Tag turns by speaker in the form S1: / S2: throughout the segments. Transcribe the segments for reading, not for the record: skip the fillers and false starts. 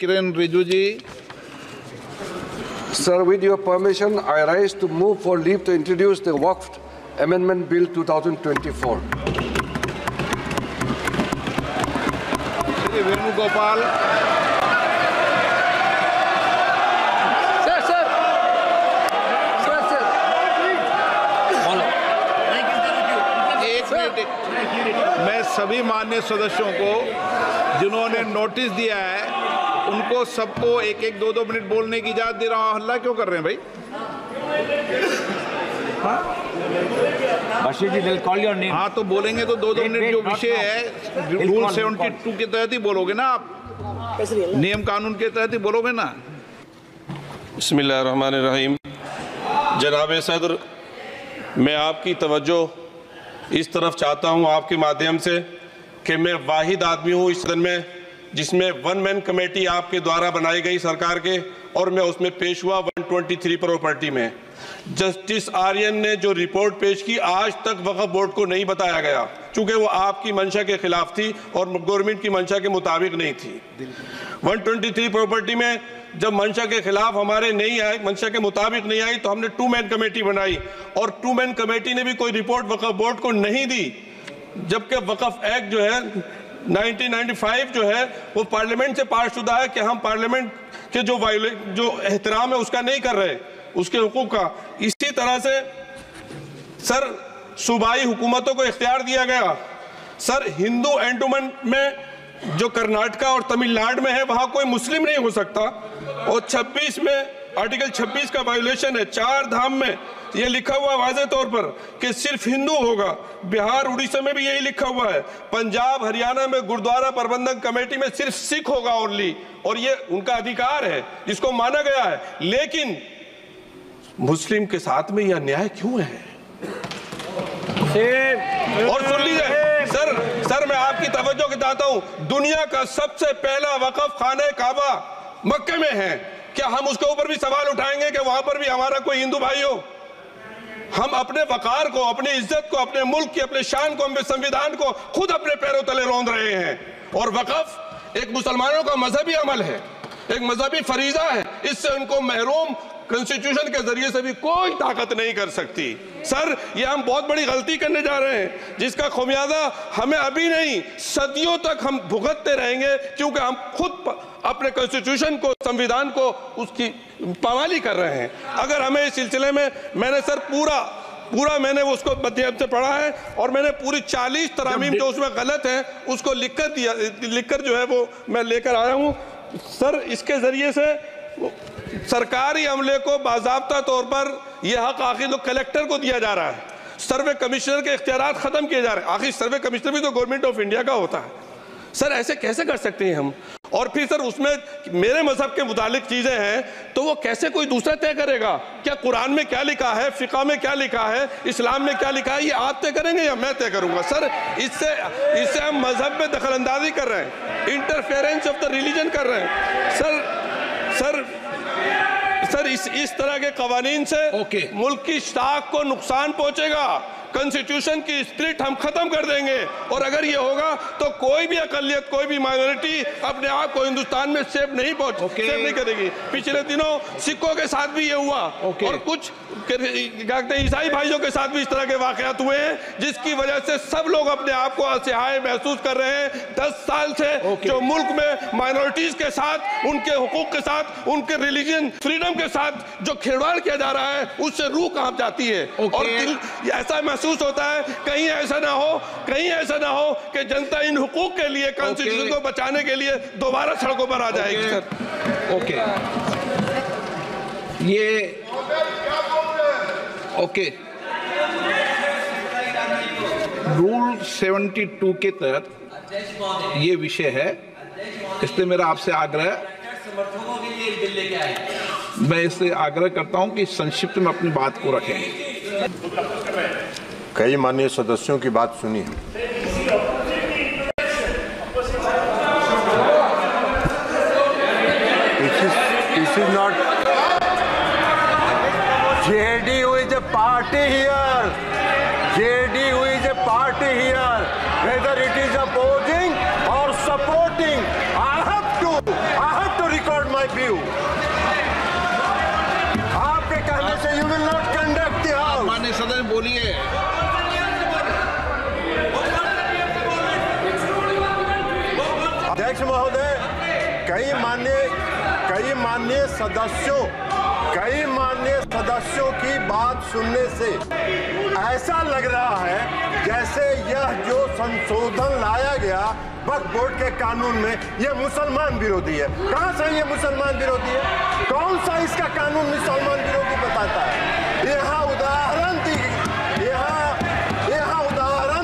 S1: Kiren Rijiju ji.
S2: Sir, with your permission, I rise to move for leave to introduce the Waqf Amendment Bill 2024.
S1: Shri Venugopal. एक minute, मैं सभी माननीय सदस्यों को जिन्होंने नोटिस दिया है उनको सबको एक एक दो दो मिनट बोलने की इजाजत दे रहा हूँ। हल्ला क्यों कर रहे हैं भाई? हाँ तो बोलेंगे तो दो दो मिनट। जो विषय है रूल 72 के तहत ही बोलोगे ना आप, नियम कानून के तहत ही बोलोगे ना।
S3: बिस्मिल्लाहिर्रहमानिर्रहीम। जनाब सदर, मैं आपकी तवज्जो इस तरफ चाहता हूँ आपके माध्यम से कि मैं वाहिद आदमी हूँ इस सदन में जिसमें वन मैन कमेटी आपके द्वारा बनाई गई सरकार के, और मैं उसमें पेश हुआ 123 प्रॉपर्टी में। जस्टिस आर्यन ने जो रिपोर्ट पेश की आज तक वक्फ बोर्ड को नहीं बताया गया, चूंकि वो आपकी मंशा के खिलाफ थी और गवर्नमेंट की मंशा के मुताबिक नहीं थी। 123 प्रॉपर्टी में जब मंशा के खिलाफ हमारे नहीं आई, मंशा के मुताबिक नहीं आई, तो हमने 2 मैन कमेटी बनाई और 2 मैन कमेटी ने भी कोई रिपोर्ट वक्फ बोर्ड को नहीं दी, जबकि वक्फ एक्ट जो है 1995 जो है वो पार्लियामेंट से पास शुदा है कि हम पार्लियामेंट के जो एहतराम है उसका नहीं कर रहे, उसके हुकूक का। इसी तरह से सर सूबाई हुकूमतों को इख्तियार दिया गया। सर हिंदू एंडोमेंट में जो कर्नाटका और तमिलनाडु में है वहां कोई मुस्लिम नहीं हो सकता, और 26 में आर्टिकल 26 का वायोलेशन है। 4 धाम में ये लिखा हुआ वाज़े तौर पर कि सिर्फ हिंदू होगा। बिहार उड़ीसा में भी यही लिखा हुआ है। पंजाब हरियाणा में गुरुद्वारा प्रबंधक कमेटी में सिर्फ सिख होगा ओनली, और ये उनका अधिकार है जिसको माना गया है। लेकिन मुस्लिम के साथ में यह अन्याय क्यों है? और सुन लीजिए सर मैं आपकी तवज्जो के चाहता हूं, दुनिया का सबसे पहला वक़्फ़ खाने काबा मक्के में है। क्या हम उसके ऊपर भी सवाल उठाएंगे कि वहां पर भी हमारा कोई हिंदू भाई हो? हम अपने वकार को, अपनी इज्जत को, अपने मुल्क की, अपने शान को, अपने संविधान को खुद अपने पैरों तले रौंद रहे हैं। और वक़्फ़ एक मुसलमानों का मजहबी अमल है, एक मजहबी फरीजा है। इससे उनको महरूम कॉन्स्टिट्यूशन के जरिए से भी कोई ताकत नहीं कर सकती। सर ये हम बहुत बड़ी गलती करने जा रहे हैं जिसका खुमियाजा हमें अभी नहीं सदियों तक हम भुगतते रहेंगे, क्योंकि हम खुद अपने कॉन्स्टिट्यूशन को, संविधान को, उसकी पामाली कर रहे हैं। अगर हमें इस सिलसिले में मैंने सर पूरा मैंने उसको मध्यम से पढ़ा है और मैंने पूरी 40 तरामीम जो उसमें गलत है उसको लिखकर जो है वो मैं लेकर आया हूँ। सर इसके जरिए से सरकारी अमले को बाज़ाब्ता तौर पर यह हक आखिर लोग कलेक्टर को दिया जा रहा है। सर्वे कमिश्नर के इख्तियारात खत्म किए जा रहे हैं। आखिर सर्वे कमिश्नर भी तो गवर्नमेंट ऑफ इंडिया का होता है। सर ऐसे कैसे कर सकते हैं हम? और फिर सर उसमें मेरे मजहब के मुतालिक चीजें हैं तो वो कैसे कोई दूसरा तय करेगा? क्या कुरान में क्या लिखा है, फिक़ा में क्या लिखा है, इस्लाम में क्या लिखा है, ये आप तय करेंगे या मैं तय करूंगा? सर इससे हम मजहब में दखल अंदाजी कर रहे हैं, इंटरफेरेंस ऑफ द रिलीजन कर रहे हैं। सर इस तरह के कवानीन से मुल्क की शाख को नुकसान पहुंचेगा। कॉन्स्टिट्यूशन की स्पिरिट हम खत्म कर देंगे, और अगर ये होगा तो कोई भी अकलियत, कोई भी माइनॉरिटी अपने आप को हिंदुस्तान में सेफ नहीं करेगी। पिछले दिनों सिखों के साथ भी ये हुआ और कुछ ईसाई भाइयों के साथ भी इस तरह के वाकयात हुए हैं, जिसकी वजह से सब लोग अपने आप को असहाय महसूस कर रहे हैं। 10 साल से जो मुल्क में माइनॉरिटीज के साथ, उनके हुकूक के साथ, उनके रिलीजन फ्रीडम के साथ जो खिलवाड़ किया जा रहा है, उससे रूह कांप जाती है। और ऐसा महसूस होता है कहीं ऐसा ना हो कि जनता इन हुकूक के लिए, कॉन्स्टिट्यूशन को बचाने के लिए दोबारा सड़कों पर आ जाएगी। सर
S1: ये रूल 72 के तहत ये विषय है, इसलिए मेरा आपसे आग्रह, मैं इससे आग्रह करता हूं कि संक्षिप्त में अपनी बात को रखें।
S4: कई माननीय सदस्यों की बात सुनी है। This is not JDU is a party here. JDU is a party here. Whether it is opposing or supporting, I have to my view. आपके कहने से you will not conduct the house.
S1: माननीय सदस्य बोलिए।
S4: अध्यक्ष महोदय, कई माननीय सदस्यों की बात सुनने से ऐसा लग रहा है जैसे यह जो संशोधन लाया गया वक्फ बोर्ड के कानून में यह मुसलमान विरोधी है। कहां से ये मुसलमान विरोधी है? कौन सा इसका कानून मुसलमान विरोधी बताता है? यहाँ उदाहरण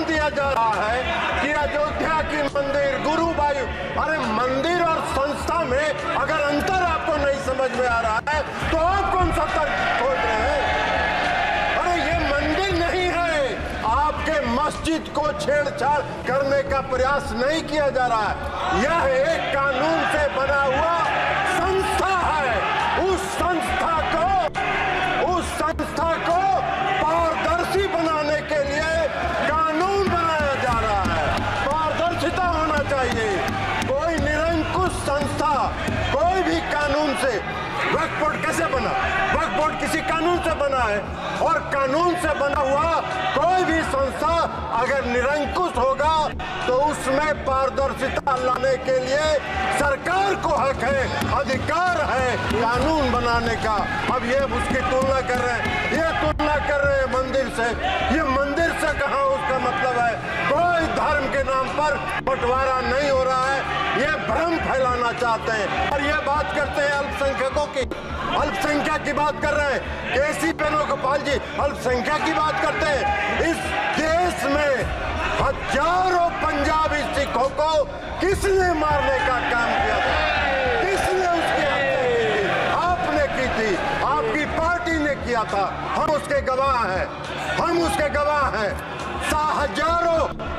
S4: दिया जा रहा है कि अयोध्या की मंदिर गुरुवायु, अरे मंदिर और संस्था में अगर अंतर आपको नहीं समझ में आ रहा है तो आप कौन सा तर्क खोज रहे हैं? अरे ये मंदिर नहीं है। आपके मस्जिद को छेड़छाड़ करने का प्रयास नहीं किया जा रहा है। यह एक कानून से बना हुआ संस्था है। उस संस्था को पारदर्शी बनाने के लिए कानून बनाया जा रहा है। पारदर्शिता होना चाहिए। कोई निरंकुश संस्था कोई भी कानून से, वक्फ बोर्ड कैसे बना? वक्फ बोर्ड किसी कानून से बना है और कानून से बना हुआ कोई भी संस्था अगर निरंकुश होगा तो उसमें पारदर्शिता लाने के लिए सरकार को हक है, अधिकार है कानून बनाने का। अब ये उसकी तुलना कर रहे हैं, मंदिर से। ये मंदिर से कहाँ उसका मतलब है? कोई धर्म के नाम पर बंटवारा नहीं हो रहा है। ये भ्रम फैलाना चाहते हैं और ये बात करते हैं अल्पसंख्यकों की, अल्पसंख्यक की बात कर रहे हैं। केसी वेणुगोपाल जी अल्पसंख्यक की बात करते हैं। इस देश में हजारों पंजाबी सिखों को किसने मारने का काम किया था? किसने उसकी हत्या की थी? आपने की थी, आपकी पार्टी ने किया था। हम उसके गवाह हैं।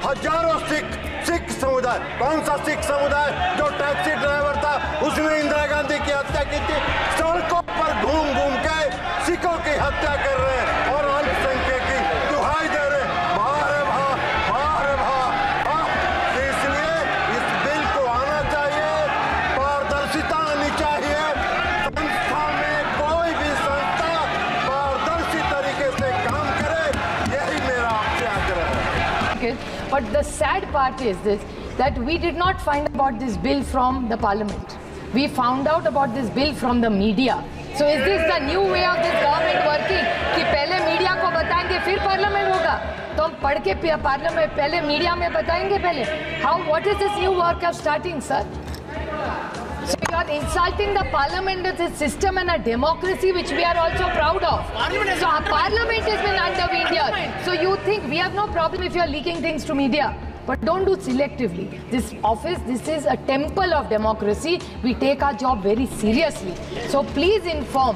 S4: हजारों सिख समुदाय। कौन सा सिख समुदाय? जो टैक्सी ड्राइवर था उसने इंदिरा गांधी की हत्या की थी। सड़कों पर घूम के सिखों की हत्या कर रहे हैं और अल्पसंख्यक की दुहाई दे रहे हैं। इसलिए इस बिल को आना चाहिए, पारदर्शिता आनी चाहिए। संस्था में कोई भी संस्था पारदर्शी तरीके से काम करे, यही मेरा आपसे आग्रह है।
S5: But the sad part is this, that we did not find about this bill from the parliament. We found out about this bill from the media. So is this the new way of this government working? कि पहले media को बताएंगे फिर parliament होगा? तो हम पढ़ के पार्लियामेंट पहले मीडिया में बताएंगे पहले? What is this new work of starting, sir? So you are insulting the parliamentary system and a democracy which we are also proud of. So our parliament has been undermined here. So you think we have no problem if you are leaking things to media? But don't do selectively. This is a temple of democracy. We take our job very seriously. So please inform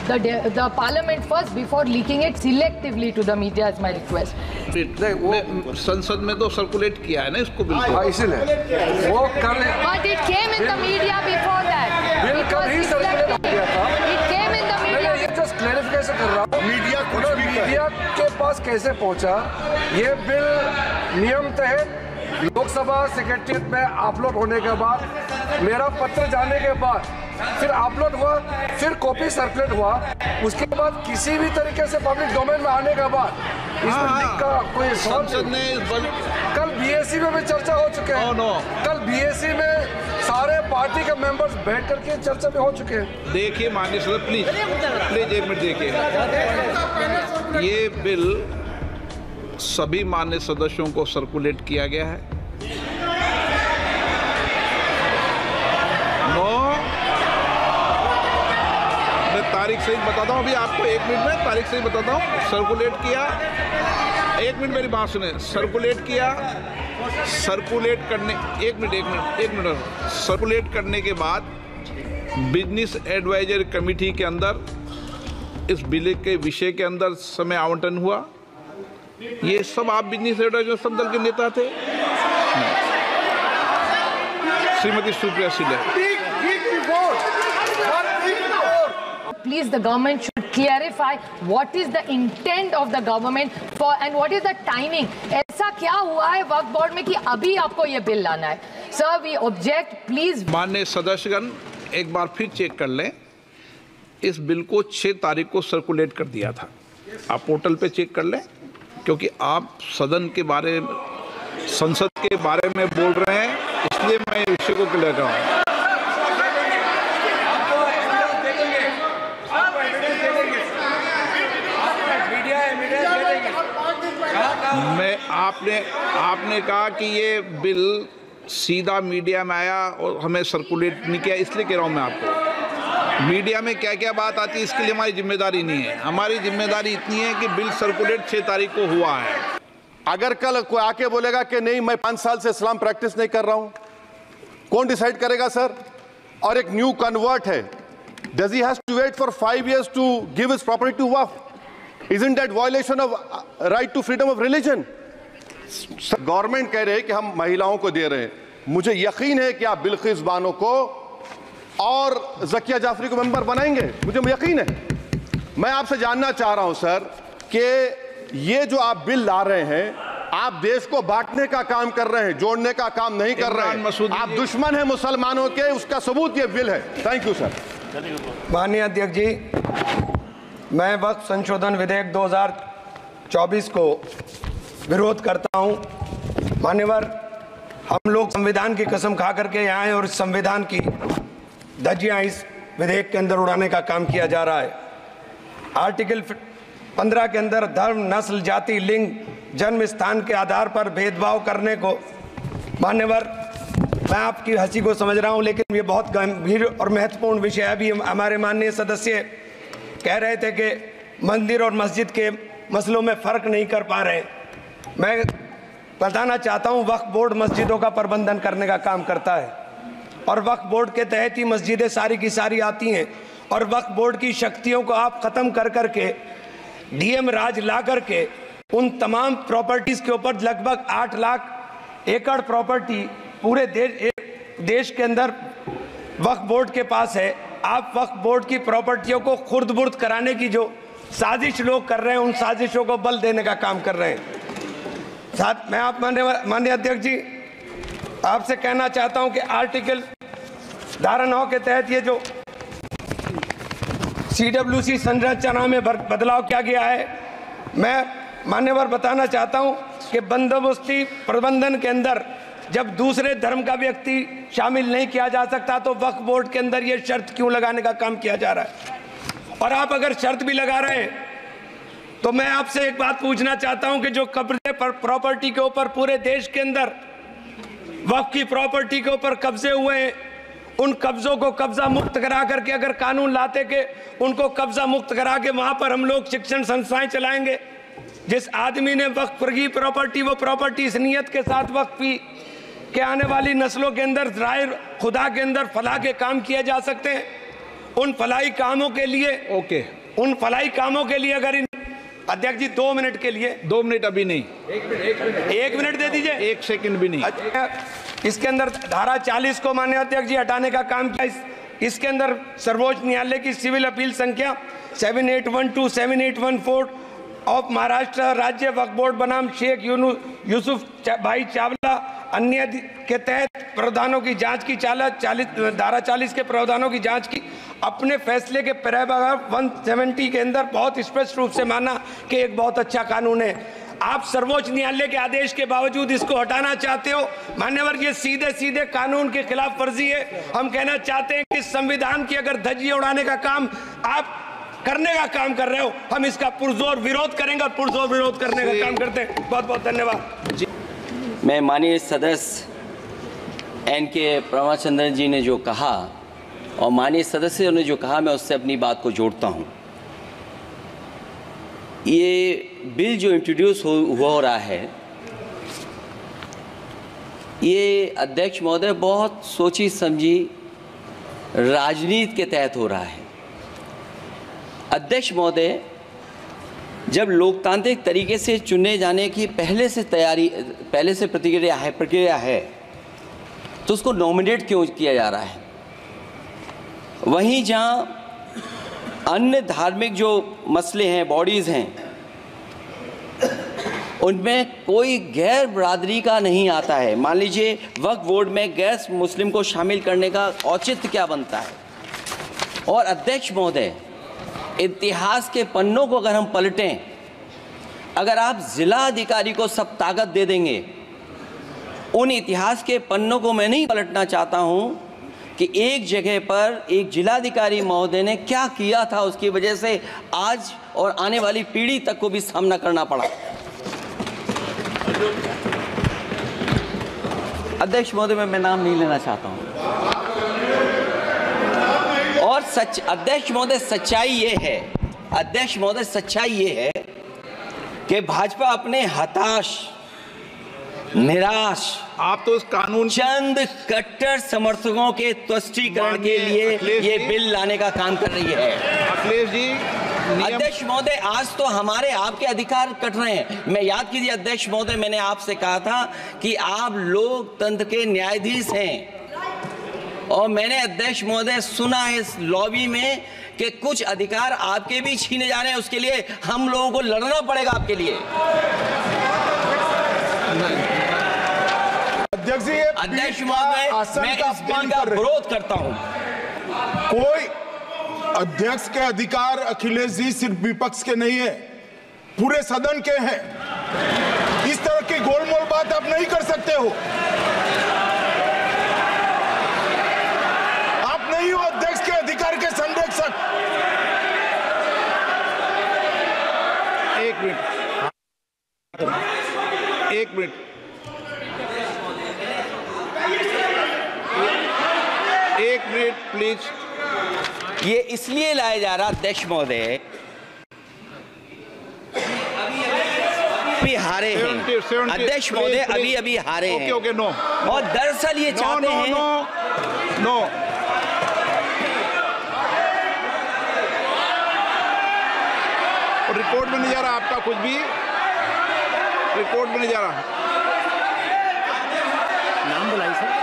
S5: the parliament first before leaking it selectively to the media is my request.
S1: संसद में तो circulate किया है ना इसको बिल्कुल।
S2: इसलिए वो कल
S5: But it came in the media before that.
S2: Bill कल ही सर्कुलेट किया था।
S5: It came in the media.
S2: मैं ये जस्ट क्लैरिफिकेशन कर रहा हूँ। मीडिया के पास कैसे पहुंचा? ये बिल नियम तहत लोकसभा सेक्रेटरीट में अपलोड होने के बाद, मेरा पत्र जाने के बाद फिर अपलोड हुआ, फिर कॉपी सर्कुलेट हुआ, उसके बाद किसी भी तरीके से पब्लिक डोमेन में आने के बाद इसमें लिख का कोई
S1: संसद ने
S2: कल बीएससी में भी चर्चा हो चुके हैं। कल बीएससी में सारे पार्टी के मेंबर्स बैठ करके चर्चा में हो चुके हैं।
S1: देखिए माननीय सदस्य, प्लीज एक मिनट देखिए। ये बिल सभी माननीय सदस्यों को सर्कुलेट किया गया है। मैं तारीख सही बताता हूँ, अभी आपको 1 मिनट में तारीख सही बताता हूँ। सर्कुलेट किया, 1 मिनट मेरी बात सुने। सर्कुलेट करने के बाद बिजनेस एडवाइजरी कमेटी के अंदर इस बिल के विषय के अंदर समय आवंटन हुआ। ये सब आप बिजनेस एडवाइजर सब दल के नेता थे। Shrimati Supriya Singh.
S5: Please, the government should clarify what is the intent of the government for and what is the timing. ऐसा क्या हुआ है वक्फ बोर्ड में कि अभी आपको ये बिल लाना है? Sir, we object. Please.
S1: माननीय सदस्यगण, एक बार फिर चेक कर लें, इस बिल को 6 तारीख को सर्कुलेट कर दिया था। आप पोर्टल पे चेक कर लें, क्योंकि आप सदन के बारे, संसद के बारे में बोल रहे हैं, इसलिए मैं विषय को क्लियर कर रहा हूँ। मैं आपने कहा कि ये बिल सीधा मीडिया में आया और हमें सर्कुलेट नहीं किया, इसलिए कह रहा हूँ मैं आपको। मीडिया में क्या क्या बात आती है इसके लिए हमारी जिम्मेदारी नहीं है। हमारी जिम्मेदारी इतनी है कि बिल सर्कुलेट 6 तारीख को हुआ है।
S4: अगर कल कोई आके बोलेगा कि नहीं मैं 5 साल से इस्लाम प्रैक्टिस नहीं कर रहा हूं, कौन डिसाइड करेगा सर? और एक न्यू कन्वर्ट है, does he have to wait for 5 years to give his property to वक्फ? Isn't that violation of right to freedom of religion? Government कह रहे हैं कि हम महिलाओं को दे रहे हैं। मुझे यकीन है कि आप बिल्किस बानो को और ज़किया जाफरी को मेंबर बनाएंगे, मुझे यकीन है। मैं आपसे जानना चाह रहा हूं सर कि ये जो आप बिल ला रहे हैं, आप देश को बांटने का काम कर रहे हैं, जोड़ने का काम नहीं कर रहे हैं। आप दुश्मन हैं मुसलमानों के, उसका सबूत ये बिल है। Thank you sir.
S2: माननीय अध्यक्ष जी, मैं वक्फ संशोधन विधेयक 2024 को विरोध करता हूं। मान्यवर, हम लोग संविधान की कसम खा करके यहाँ आए और इस संविधान की धज्जियाँ इस विधेयक के अंदर उड़ाने का काम किया जा रहा है। आर्टिकल 15 के अंदर धर्म, नस्ल, जाति, लिंग, जन्म स्थान के आधार पर भेदभाव करने को, मान्यवर मैं आपकी हंसी को समझ रहा हूँ, लेकिन ये बहुत गंभीर और महत्वपूर्ण विषय है। अभी हमारे माननीय सदस्य कह रहे थे कि मंदिर और मस्जिद के मसलों में फ़र्क नहीं कर पा रहे। मैं बताना चाहता हूँ, वक्फ बोर्ड मस्जिदों का प्रबंधन करने का काम करता है और वक्फ बोर्ड के तहत ही मस्जिदें सारी की सारी आती हैं। और वक्फ बोर्ड की शक्तियों को आप ख़त्म कर करके डीएम राज ला करके उन तमाम प्रॉपर्टीज़ के ऊपर लगभग 8 लाख एकड़ प्रॉपर्टी पूरे देश के अंदर वक्फ बोर्ड के पास है। आप वक्फ बोर्ड की प्रॉपर्टियों को खुर्द-बुर्द कराने की जो साजिश लोग कर रहे हैं, उन साजिशों को बल देने का काम कर रहे हैं। साथ मैं आप माननीय अध्यक्ष जी आपसे कहना चाहता हूं कि आर्टिकल धारा 9 के तहत ये जो CWC संरचना में बदलाव किया गया है, मैं मान्यवर बताना चाहता हूं कि बंदोबस्ती प्रबंधन के अंदर जब दूसरे धर्म का व्यक्ति शामिल नहीं किया जा सकता, तो वक्फ बोर्ड के अंदर ये शर्त क्यों लगाने का काम किया जा रहा है? और आप अगर शर्त भी लगा रहे हैं तो मैं आपसे एक बात पूछना चाहता हूं कि जो कब्जे पर प्रॉपर्टी के ऊपर पूरे देश के अंदर वक्फ की प्रॉपर्टी के ऊपर कब्जे हुए हैं, उन कब्जों को कब्जा मुक्त करा करके अगर कानून लाते कि उनको कब्जा मुक्त करा के वहां पर हम लोग शिक्षण संस्थाएं चलाएंगे। जिस आदमी ने वक्फ की प्रॉपर्टी, वो प्रॉपर्टी इस नियत के साथ वक्फ की कि आने वाली नस्लों के अंदर राय खुदा के अंदर फलाह के काम किए जा सकते हैं। उन फलाही कामों के लिए उन फलाही कामों के लिए अगर अध्यक्ष जी 2 मिनट के लिए
S1: 2 मिनट अभी नहीं,
S2: 1 मिनट दे दीजिए,
S1: 1 सेकंड भी नहीं।
S2: इसके अंदर धारा 40 को माननीय अध्यक्ष जी हटाने का काम किया। इसके अंदर सर्वोच्च न्यायालय की सिविल अपील संख्या 7812 7814 ऑफ महाराष्ट्र राज्य वक्फ बोर्ड बनाम शेख यूसुफ भाई चावला अन्य के तहत प्रावधानों की जांच की धारा 40 के प्रावधानों की जांच की। अपने फैसले के पैराग्राफ 170 के अंदर बहुत स्पष्ट रूप से माना कि एक बहुत अच्छा कानून है। आप सर्वोच्च न्यायालय के आदेश के बावजूद इसको हटाना चाहते हो। मान्यवर, ये सीधे सीधे कानून के खिलाफ वर्जी है। हम कहना चाहते हैं कि संविधान की अगर धज्जियां उड़ाने का काम आप करने का काम कर रहे हो, हम इसका पुरजोर विरोध करेंगे और पुरजोर विरोध करने का काम करते हैं। बहुत बहुत धन्यवाद।
S6: मैं माननीय सदस्य NK प्रमाचंद्रन जी ने जो कहा और माननीय सदस्यों ने जो कहा, मैं उससे अपनी बात को जोड़ता हूं। ये बिल जो इंट्रोड्यूस हो रहा है, ये अध्यक्ष महोदय बहुत सोची समझी राजनीति के तहत हो रहा है। अध्यक्ष महोदय, जब लोकतांत्रिक तरीके से चुने जाने की पहले से प्रक्रिया है तो उसको नॉमिनेट क्यों किया जा रहा है? वहीं जहां अन्य धार्मिक जो मसले हैं, बॉडीज़ हैं, उनमें कोई गैर बरादरी का नहीं आता है। मान लीजिए वक्फ बोर्ड में गैर मुस्लिम को शामिल करने का औचित्य क्या बनता है? और अध्यक्ष महोदय, इतिहास के पन्नों को अगर हम पलटें, अगर आप जिला अधिकारी को सब ताकत दे देंगे, उन इतिहास के पन्नों को मैं नहीं पलटना चाहता हूं कि एक जगह पर एक जिलाधिकारी महोदय ने क्या किया था, उसकी वजह से आज और आने वाली पीढ़ी तक को भी सामना करना पड़ा। अध्यक्ष महोदय, मैं नाम नहीं लेना चाहता हूं। और अध्यक्ष महोदय, सच्चाई ये है, अध्यक्ष महोदय, सच्चाई ये है कि भाजपा अपने हताश, निराश,
S1: आप तो इस कानून
S6: चंद कट्टर समर्थकों के तुष्टीकरण के लिए ये बिल लाने का काम कर रही है।
S1: अखिलेश जी,
S6: अध्यक्ष महोदय, आज तो हमारे आपके अधिकार कट रहे हैं। मैं याद कीजिए अध्यक्ष महोदय, मैंने आपसे कहा था कि आप लोकतंत्र के न्यायाधीश हैं, और मैंने अध्यक्ष महोदय सुना है इस लॉबी में कि कुछ अधिकार आपके भी छीने जा रहे हैं। उसके लिए हम लोगों को लड़ना पड़ेगा आपके लिए। अध्यक्ष महोदय, मैं इस बिल का विरोध करता हूं।
S4: कोई अध्यक्ष के अधिकार अखिलेश जी सिर्फ विपक्ष के नहीं है, पूरे सदन के हैं। इस तरह की गोलमोल बात आप नहीं कर सकते हो। आप नहीं हो अध्यक्ष के अधिकार के संरक्षक।
S1: एक मिनट, प्लीज।
S6: ये इसलिए लाया जा रहा अध्यक्ष महोदय, अभी हारे हैं अध्यक्ष महोदय, अभी हारे हैं।
S1: Okay, no.
S6: और दरअसल ये चाहते हैं
S1: नो। रिपोर्ट में नहीं जा रहा आपका कुछ भी, रिपोर्ट में नहीं जा रहा।
S6: नाम बुलाई सर।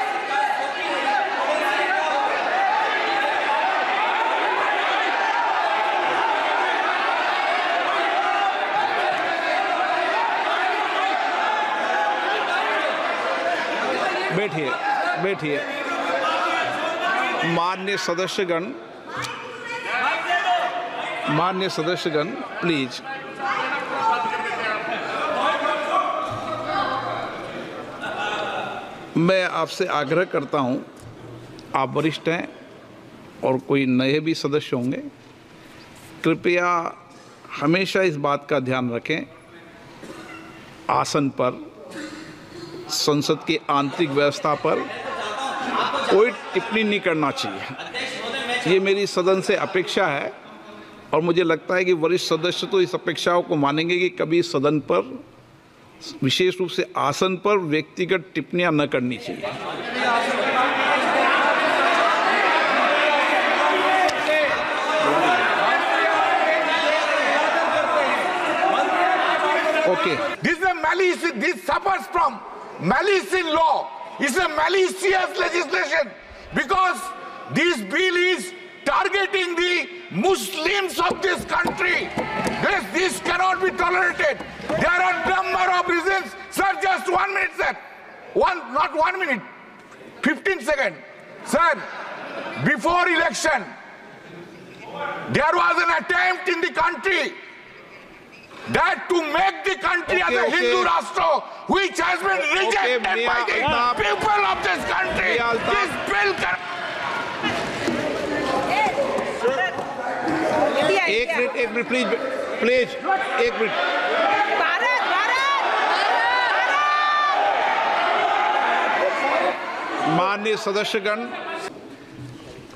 S1: बैठिए। माननीय सदस्यगण, प्लीज। मैं आपसे आग्रह करता हूं, आप वरिष्ठ हैं और कोई नए भी सदस्य होंगे, कृपया हमेशा इस बात का ध्यान रखें, आसन पर, संसद की आंतरिक व्यवस्था पर कोई टिप्पणी नहीं करना चाहिए। ये मेरी सदन से अपेक्षा है, और मुझे लगता है कि वरिष्ठ सदस्य तो इस अपेक्षाओं को मानेंगे कि कभी सदन पर, विशेष रूप से आसन पर, व्यक्तिगत टिप्पणियां न करनी चाहिए। Okay.
S7: This suffers from malice in law. It's a malicious legislation because this bill is targeting the Muslims of this country. This cannot be tolerated. There are a number of reasons. Sir, just 1 minute, sir. Not 1 minute. 15 seconds. Sir, before election, there was an attempt in the country that to make the country as a Hindu Rashtra, which has been rejected by the people of this country. This bill can...
S1: एक minute please, एक minute. माननीय सदस्यगण,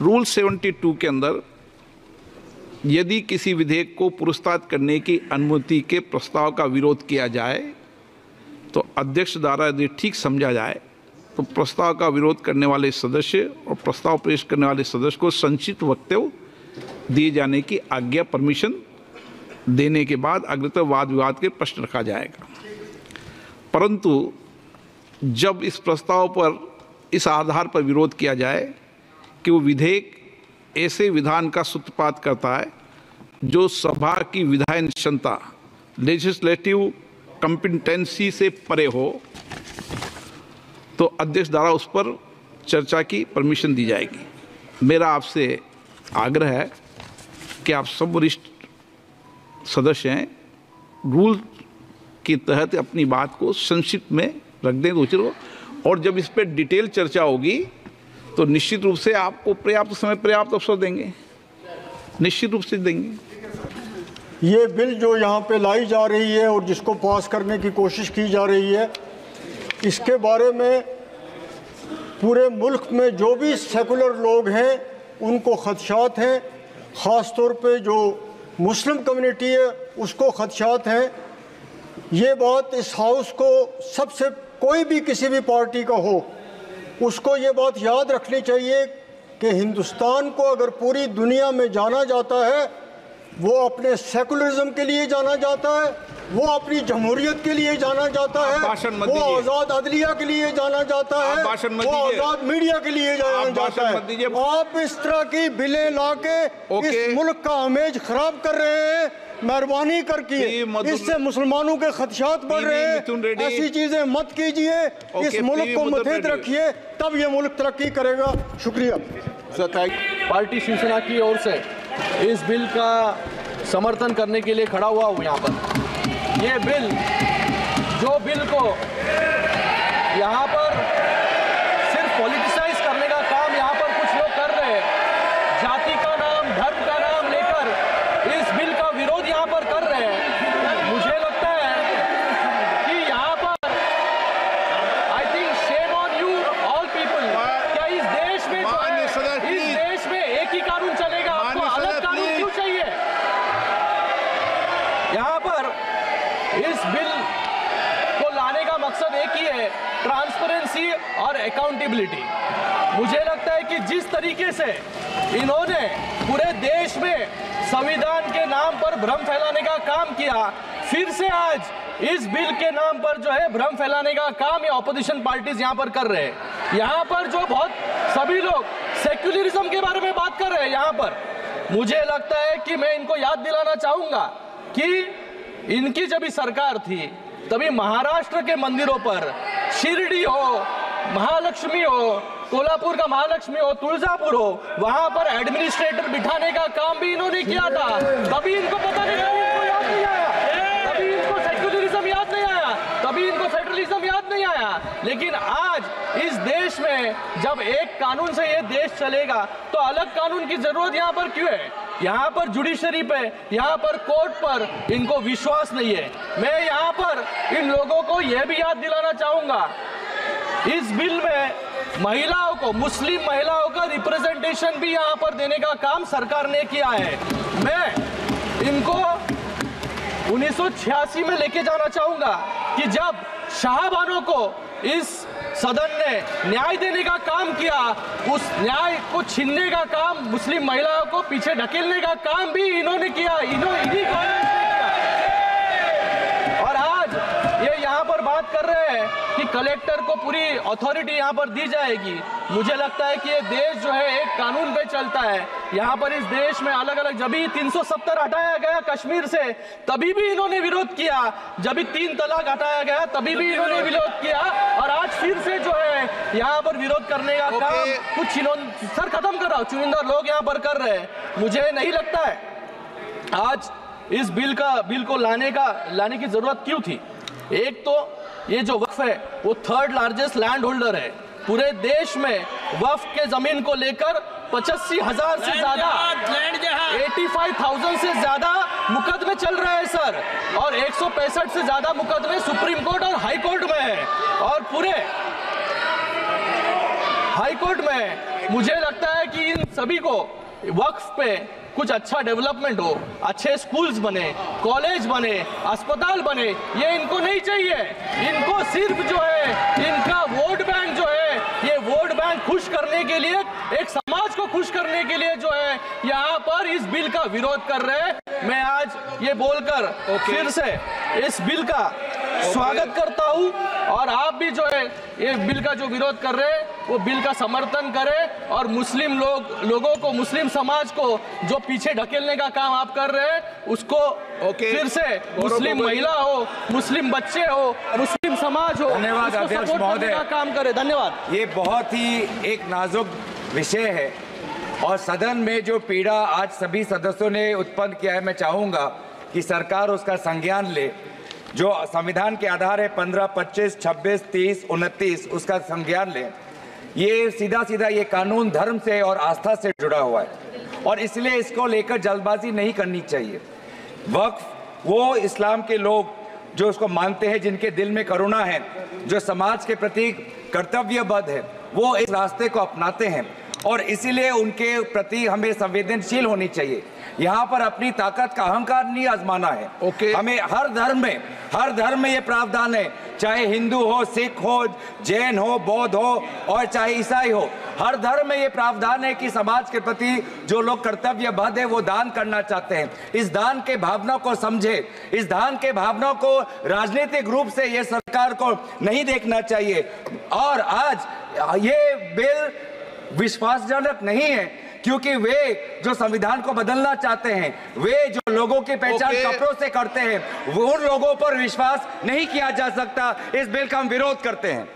S1: rule 72 के अंदर यदि किसी विधेयक को पुरस्कृत करने की अनुमति के प्रस्ताव का विरोध किया जाए तो अध्यक्ष द्वारा यदि ठीक समझा जाए तो प्रस्ताव का विरोध करने वाले सदस्य और प्रस्ताव पेश करने वाले सदस्य को संक्षिप्त वक्तव्य दिए जाने की आज्ञा, परमिशन देने के बाद अग्रतर वाद विवाद के प्रश्न रखा जाएगा। परंतु जब इस प्रस्ताव पर इस आधार पर विरोध किया जाए कि वो विधेयक ऐसे विधान का सूत्रपात करता है जो सभा की विधायन क्षमता, लेजिस्लेटिव कॉम्पिटेंसी से परे हो, तो अध्यक्ष द्वारा उस पर चर्चा की परमिशन दी जाएगी। मेरा आपसे आग्रह है कि आप सब वरिष्ठ सदस्य हैं, रूल के तहत अपनी बात को संक्षिप्त में रख दें दूसरों, और जब इस पर डिटेल चर्चा होगी तो निश्चित रूप से आपको पर्याप्त समय, पर्याप्त अवसर देंगे, निश्चित रूप से देंगे।
S8: ये बिल जो यहाँ पे लाई जा रही है और जिसको पास करने की कोशिश की जा रही है, इसके बारे में पूरे मुल्क में जो भी सेकुलर लोग हैं उनको खदशात हैं, ख़ास तौर पे जो मुस्लिम कम्युनिटी है उसको खदशात हैं। ये बात इस हाउस को सबसे, कोई भी किसी भी पार्टी का हो, उसको ये बात याद रखनी चाहिए कि हिंदुस्तान को अगर पूरी दुनिया में जाना जाता है, वो अपने सेकुलरिज्म के लिए जाना जाता है, वो अपनी जमहूरियत के लिए जाना जाता है, वो आज़ाद अदलिया के लिए जाना जाता है, वो आज़ाद मीडिया के लिए जाना जाता है। आप इस तरह की बिलें लाके इस मुल्क का इमेज खराब कर रहे हैं। मेहरबानी करके इससे मुसलमानों के खदशात बढ़ रहे हैं। ऐसी चीजें मत कीजिए, इस मुल्क को मुतहद रखिए, तब ये मुल्क तरक्की करेगा। शुक्रिया।
S9: पार्टी शिवसेना की ओर से इस बिल का समर्थन करने के लिए खड़ा हुआ हूँ यहाँ पर। ये बिल, जो बिल को यहाँ पर सिर्फ पॉलिटिसाइज करने का काम यहाँ पर कुछ लोग कर रहे हैं, जाति का नाम, धर्म का नाम लेकर इस बिल का विरोध यहाँ पर कर रहे हैं। मुझे लगता है कि यहाँ पर I think shame on you all people. क्या इस देश में एक ही कानून चलेगा? आपको अलग कानून क्यों चाहिए? यहाँ पर इस बिल को लाने का मकसद एक ही है, ट्रांसपेरेंसी और अकाउंटेबिलिटी। मुझे लगता है कि जिस तरीके से इन्होंने पूरे देश में संविधान के नाम पर भ्रम फैलाने का काम किया, फिर से आज इस बिल के नाम पर जो है भ्रम फैलाने का काम ये ऑपोजिशन पार्टीज यहाँ पर कर रहे हैं। यहाँ पर जो बहुत सभी लोग सेक्युलरिज्म के बारे में बात कर रहे हैं यहाँ पर, मुझे लगता है कि मैं इनको याद दिलाना चाहूंगा कि इनकी जब सरकार थी तभी महाराष्ट्र के मंदिरों पर शिरडी हो, महालक्ष्मी हो, कोल्हापुर का महालक्ष्मी हो, तुलजापुर हो, वहां पर एडमिनिस्ट्रेटर बिठाने का काम भी इन्होंने किया था। तभी इनको पता नहीं, इनको याद नहीं आया, तभी इनको सेक्युलरिज्म याद नहीं आया, तभी इनको फेडरलिज्म याद नहीं आया। लेकिन आज इस देश में जब एक कानून से ये देश चलेगा तो अलग कानून की जरूरत यहाँ पर क्यों है? यहाँ पर जुडिशरी पे, यहाँ पर कोर्ट पर इनको विश्वास नहीं है। मैं यहाँ पर इन लोगों को यह भी याद दिलाना चाहूंगा, इस बिल में महिलाओं को, मुस्लिम महिलाओं का रिप्रेजेंटेशन भी यहाँ पर देने का काम सरकार ने किया है। मैं इनको 1986 में लेके जाना चाहूंगा कि जब शाहबानों को इस सदन ने न्याय देने का काम किया, उस न्याय को छीनने का काम, मुस्लिम महिलाओं को पीछे ढकेलने का काम भी इन्होंने किया, इन्हीं कांग्रेस ने किया। और आज ये यहाँ पर बात कर रहे हैं कि कलेक्टर को पूरी अथॉरिटी यहाँ पर दी जाएगी। मुझे लगता है कि ये देश जो है एक कानून पे चलता है। यहाँ पर इस देश में अलग अलग, जब भी 370 हटाया गया कश्मीर से तभी भी इन्होंने विरोध किया, जब भी 3 तलाक हटाया गया तभी भी इन्होंने विरोध किया, और आज फिर से जो है यहाँ पर विरोध करने का काम कुछ सर खत्म कर रहा हूँ, चुनिंदा लोग यहाँ पर कर रहे हैं। मुझे नहीं लगता है आज इस बिल को लाने की जरूरत क्यों थी। एक तो ये जो वक्फ है वो 3rd लार्जेस्ट लैंड होल्डर है पूरे देश में। वक्फ के जमीन को लेकर 85,000 से ज्यादा, 85,000 से ज्यादा मुकदमे चल रहे हैं सर, और 165 से ज्यादा मुकदमे सुप्रीम कोर्ट और हाई कोर्ट में है। और पूरे हाई कोर्ट में मुझे लगता है कि इन सभी को वक्फ पे कुछ अच्छा डेवलपमेंट हो, अच्छे स्कूल्स बने, कॉलेज बने, अस्पताल बने, ये इनको नहीं चाहिए। इनको सिर्फ जो है इनका वोट बैंक जो है, ये वोट बैंक खुश करने के लिए, एक समाज को खुश करने के लिए जो है यहाँ पर इस बिल का विरोध कर रहे हैं। मैं आज ये बोलकर फिर से इस बिल का स्वागत करता हूँ, और आप भी जो है ये बिल का जो विरोध कर रहे हैं वो बिल का समर्थन करें, और मुस्लिम लोगों को, मुस्लिम समाज को जो पीछे ढकेलने का काम आप कर रहे हैं उसको फिर से, मुस्लिम महिला हो, मुस्लिम बच्चे हो, मुस्लिम समाज हो,
S10: धन्यवाद अध्यक्ष महोदय,
S9: का काम करें। धन्यवाद।
S10: ये बहुत ही एक नाजुक विषय है और सदन में जो पीड़ा आज सभी सदस्यों ने उत्पन्न किया है, मैं चाहूँगा कि सरकार उसका संज्ञान ले। जो संविधान के आधार है 15, 25, 26, 30, 29, उसका संज्ञान ले। ये सीधा सीधा ये कानून धर्म से और आस्था से जुड़ा हुआ है और इसलिए इसको लेकर जल्दबाजी नहीं करनी चाहिए। वक्फ वो इस्लाम के लोग जो उसको मानते हैं, जिनके दिल में करुणा है, जो समाज के प्रति कर्तव्यबद्ध है, वो इस रास्ते को अपनाते हैं और इसीलिए उनके प्रति हमें संवेदनशील होनी चाहिए। यहाँ पर अपनी ताकत का अहंकार नहीं आजमाना है। हमें हर धर्म में ये प्रावधान है, चाहे हिंदू हो, सिख हो, जैन हो, बौद्ध हो और चाहे ईसाई हो, हर धर्म में ये प्रावधान है कि समाज के प्रति जो लोग कर्तव्यबद्ध है वो दान करना चाहते हैं। इस दान के भावना को समझे, इस दान के भावना को राजनीतिक रूप से ये सरकार को नहीं देखना चाहिए। और आज ये बिल विश्वासजनक नहीं है क्योंकि वे जो संविधान को बदलना चाहते हैं, वे जो लोगों की पहचान कपड़ों से करते हैं, वो उन लोगों पर विश्वास नहीं किया जा सकता। इस बिल का हम विरोध करते हैं।